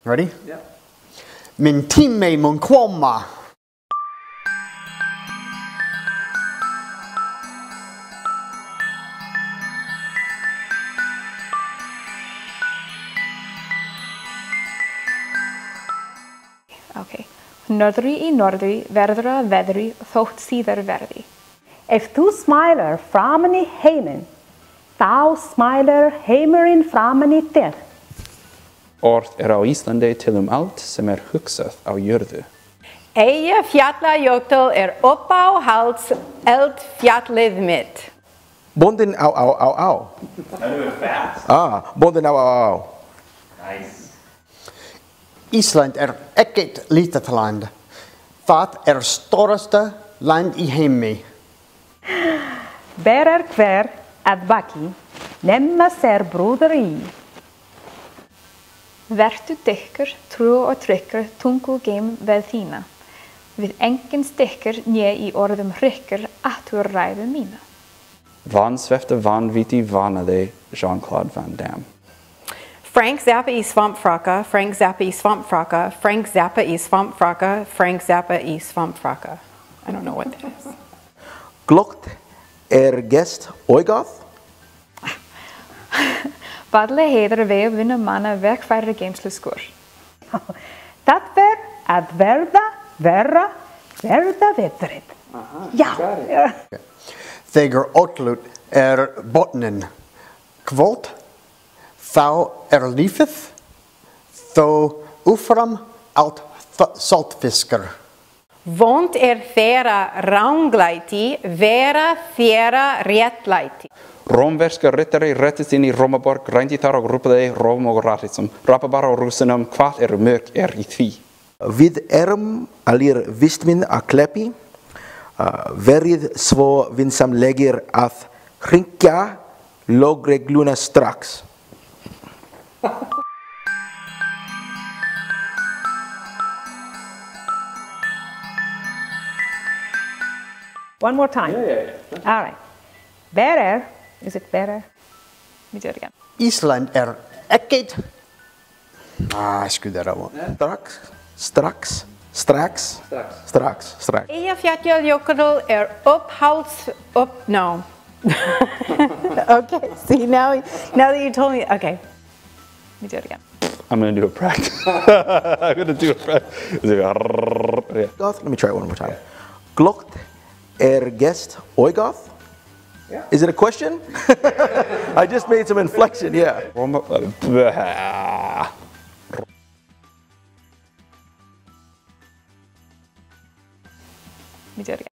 Ready? Yeah. Min time mon kwama. Okay. Norðri í norðri, verðra veðri, þótt síðar verði. Ef þú smiler framan í heiminn, þá smiler heimurinn framan í þér. Orð á Íslandi til allt sem hugsað á jörðu. Eyjafjallajökull uppáhalds eldfjallið mitt. Bondin á. I do it fast. Bondin á. Nice. Ísland ekkert lítið land. Það stórsta land í heimi. Ber hver að baki, nema sér brúður í. Vertu dykkur, trú og tryggur, tungu geim við þína. Við engin stykkur né í orðum hrykkur aftur ræðu mína. Vansvefte vanviti vanade Jean-Claude Van Damme. Frank Zappa í svampfraka, Frank Zappa í svampfraka, Frank Zappa í svampfraka, Frank Zappa í svampfraka. I don't know what that is. Glokt gest oigað. Badle heiður við vinna manna verkfæri geimslu skor. Það að verða veðrið. Já. Þegar ótlut botnin. Kvót, þá lífið, þó úfram átt saltfiskar. Vont þeirra ranglæti, vera þeirra réttlæti. Rómverska rittari rettist inn í Rómaborg, rændi þar og rúpaði Róm og ratism. Rapabara og rússunum, hvað mörg í því? Við allir vistminn að kleppi, verið svo vinsamlegir að hringja lögregluna strax. One more time. Yeah. All right. Better. Is it better? Let me do it again. Ísland ekkert. Screw that up. Strax. Eyjafjallajökull no. Okay, see now that you told me, okay. Let me do it again. I'm going to do a practice. I'm going to do a practice. Yeah. Let me try it one more time. Glokt gest oigað. Yeah. Is it a question? I just made some inflection, yeah. Let me do it again.